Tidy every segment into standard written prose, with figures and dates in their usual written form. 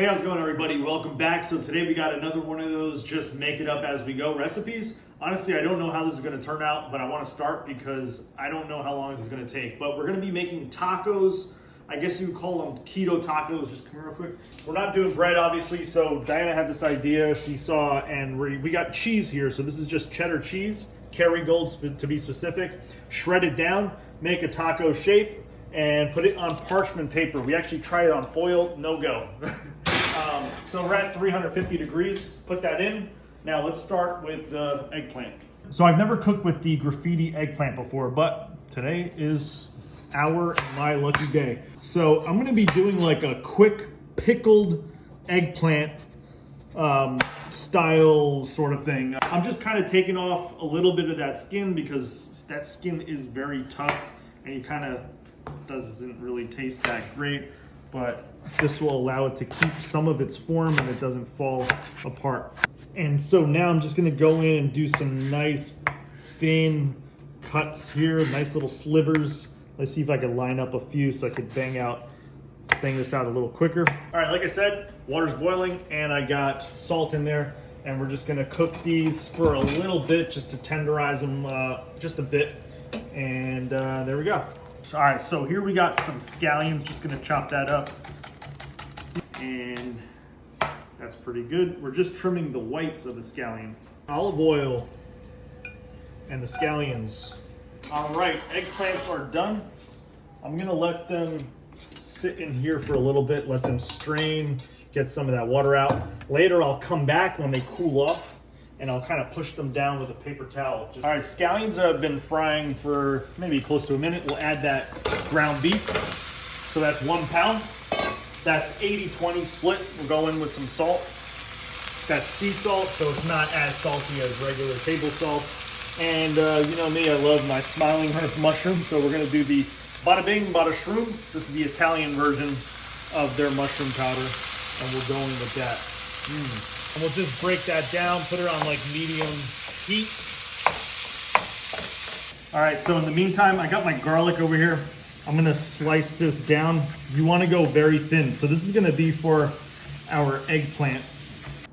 Hey, how's it going, everybody? Welcome back. So today we got another one of those just make it up as we go recipes. Honestly, I don't know how this is going to turn out, but I want to start because I don't know how long this is going to take. But we're going to be making tacos. I guess you would call them keto tacos. Just come here real quick. We're not doing bread, obviously. So Diana had this idea she saw, and we got cheese here. So this is just cheddar cheese, Kerrygold to be specific. Shred it down, make a taco shape, and put it on parchment paper. We actually tried it on foil, no go. So we're at 350 degrees, put that in. Now let's start with the eggplant. So I've never cooked with the graffiti eggplant before, but today is my lucky day. So I'm gonna be doing like a quick pickled eggplant style sort of thing. I'm just kind of taking off a little bit of that skin because that skin is very tough and it kind of doesn't really taste that great, but this will allow it to keep some of its form and it doesn't fall apart. And so now I'm just gonna go in and do some nice thin cuts here, nice little slivers. Let's see if I can line up a few so I could bang this out a little quicker. All right, like I said, water's boiling and I got salt in there, and we're just gonna cook these for a little bit just to tenderize them just a bit. And there we go. All right, so here we got some scallions, just gonna chop that up. And that's pretty good. We're just trimming the whites of the scallion. Olive oil and the scallions. All right, eggplants are done. I'm gonna let them sit in here for a little bit, let them strain, get some of that water out. Later, I'll come back when they cool off and I'll kind of push them down with a paper towel. All right, scallions have been frying for maybe close to a minute. We'll add that ground beef. So that's 1 pound. That's 80-20 split. We're going with some salt. That's sea salt, so it's not as salty as regular table salt. And you know me, I love my smiling herb mushroom, so we're gonna do the bada bing, bada shroom. This is the Italian version of their mushroom powder, and we're going with that. And we'll just break that down, put it on like medium heat. All right, so in the meantime, I got my garlic over here. I'm gonna slice this down. You wanna go very thin. So this is gonna be for our eggplant.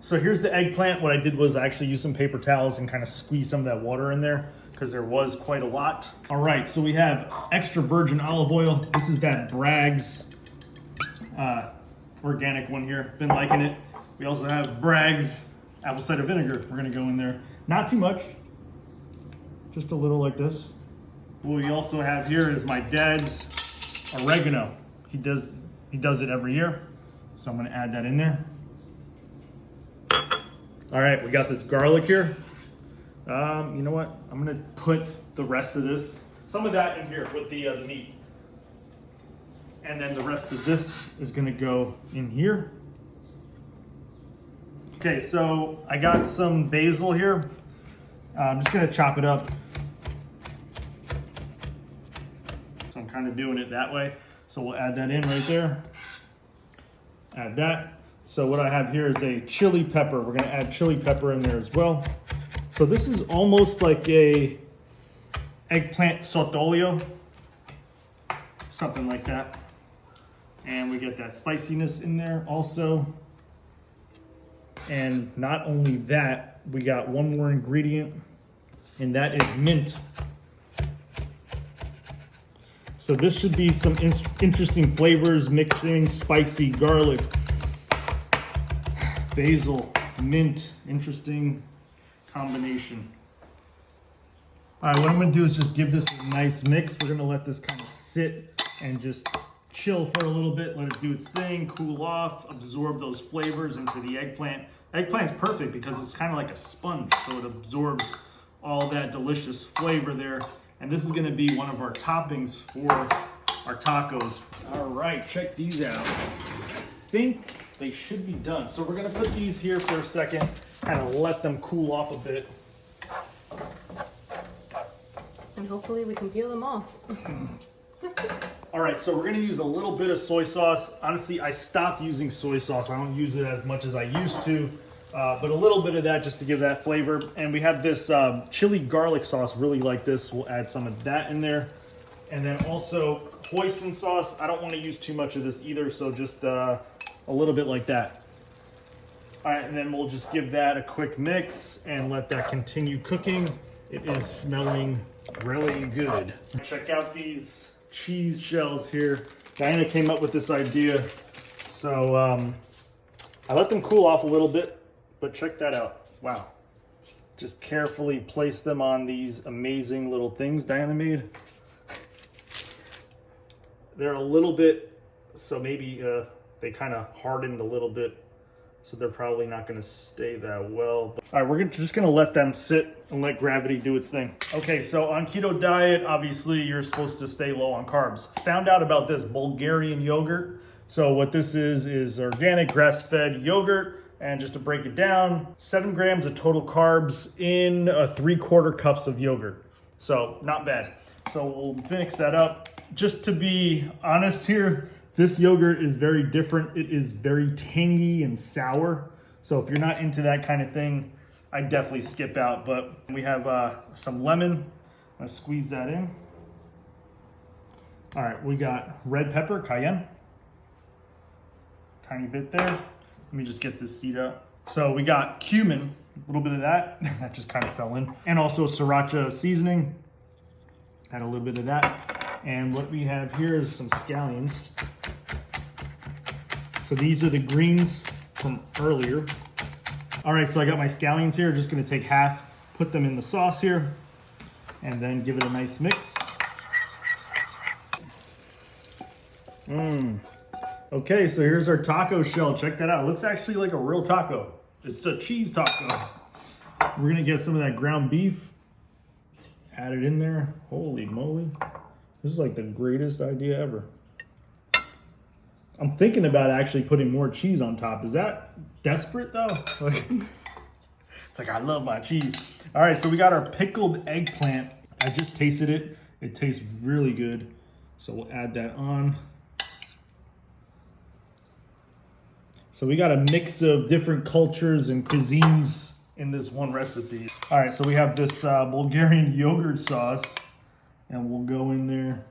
So here's the eggplant. What I did was I actually used some paper towels and kind of squeeze some of that water in there because there was quite a lot. All right, so we have extra virgin olive oil. This is that Bragg's organic one here. Been liking it. We also have Bragg's apple cider vinegar. We're gonna go in there. Not too much, just a little like this. What we also have here is my dad's oregano. He does it every year. So I'm gonna add that in there. All right, we got this garlic here. You know what? I'm gonna put the rest of this, some of that in here with the meat. And then the rest of this is gonna go in here. Okay, so I got some basil here. I'm just gonna chop it up. So I'm kind of doing it that way. So we'll add that in right there. Add that. So what I have here is a chili pepper. We're gonna add chili pepper in there as well. So this is almost like a eggplant sottolio, something like that. And we get that spiciness in there also. And not only that, we got one more ingredient, and that is mint. So this should be some interesting flavors, mixing spicy garlic, basil, mint, interesting combination. All right, what I'm gonna do is just give this a nice mix. We're gonna let this kind of sit and just chill for a little bit, let it do its thing, cool off, absorb those flavors into the eggplant. Eggplant's perfect because it's kind of like a sponge, so it absorbs all that delicious flavor there. And this is gonna be one of our toppings for our tacos. All right, check these out. I think they should be done. So we're gonna put these here for a second, kind of let them cool off a bit. And hopefully we can peel them off. All right, so we're gonna use a little bit of soy sauce. Honestly, I stopped using soy sauce. I don't use it as much as I used to, but a little bit of that just to give that flavor. And we have this chili garlic sauce, really like this. We'll add some of that in there. And then also hoisin sauce. I don't wanna use too much of this either, so just a little bit like that. All right, and then we'll just give that a quick mix and let that continue cooking. It is smelling really good. Check out these cheese shells here. Diana came up with this idea. So I let them cool off a little bit, but check that out. Wow. Just carefully place them on these amazing little things Diana made. They're a little bit, so maybe they kind of hardened a little bit, so they're probably not going to stay that well. But, all right, we're just going to let them sit and let gravity do its thing. Okay, so on keto diet, obviously you're supposed to stay low on carbs. Found out about this Bulgarian yogurt. So what this is organic grass-fed yogurt. And just to break it down, 7 grams of total carbs in 3/4 cups of yogurt. So not bad. So we'll mix that up. Just to be honest here, this yogurt is very different. It is very tangy and sour. So if you're not into that kind of thing, I definitely skip out. But we have some lemon. I'm gonna squeeze that in. All right, we got red pepper, cayenne. Tiny bit there. Let me just get this seed out. So we got cumin, a little bit of that. That just kind of fell in. And also sriracha seasoning. Add a little bit of that. And what we have here is some scallions. So these are the greens from earlier. All right, so I got my scallions here. Just gonna take half, put them in the sauce here, and then give it a nice mix. Okay, so here's our taco shell. Check that out. It looks actually like a real taco. It's a cheese taco. We're gonna get some of that ground beef, add it in there. Holy moly. This is like the greatest idea ever. I'm thinking about actually putting more cheese on top. Is that desperate though? It's like, I love my cheese. All right, so we got our pickled eggplant. I just tasted it. It tastes really good. So we'll add that on. So we got a mix of different cultures and cuisines in this one recipe. All right, so we have this Bulgarian yogurt sauce, and we'll go in there.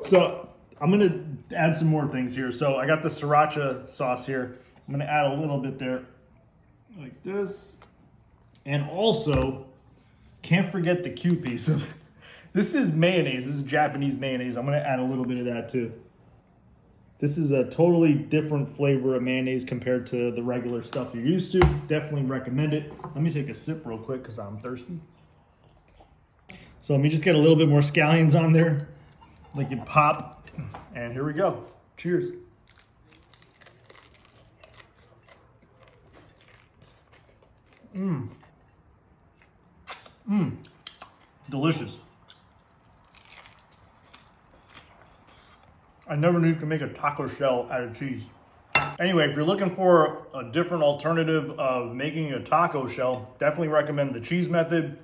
So I'm gonna add some more things here. So I got the sriracha sauce here. I'm gonna add a little bit there, like this. And also, can't forget the Q piece of this is mayonnaise. This is Japanese mayonnaise. I'm gonna add a little bit of that too. This is a totally different flavor of mayonnaise compared to the regular stuff you're used to. Definitely recommend it. Let me take a sip real quick because I'm thirsty. So let me just get a little bit more scallions on there. Like it pop. And here we go. Cheers. Delicious. I never knew you could make a taco shell out of cheese. Anyway, if you're looking for a different alternative of making a taco shell, definitely recommend the cheese method.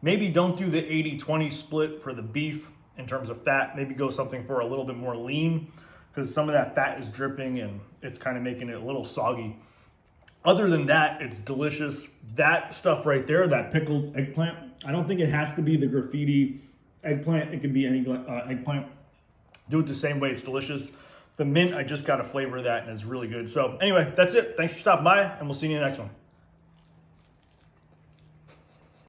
Maybe don't do the 80-20 split for the beef in terms of fat. Maybe go something for a little bit more lean because some of that fat is dripping and it's kind of making it a little soggy. Other than that, it's delicious. That stuff right there, that pickled eggplant, I don't think it has to be the graffiti eggplant. It could be any eggplant. Do it the same way, it's delicious. The mint, I just got a flavor of that and it's really good. So anyway, that's it. Thanks for stopping by and we'll see you in the next one.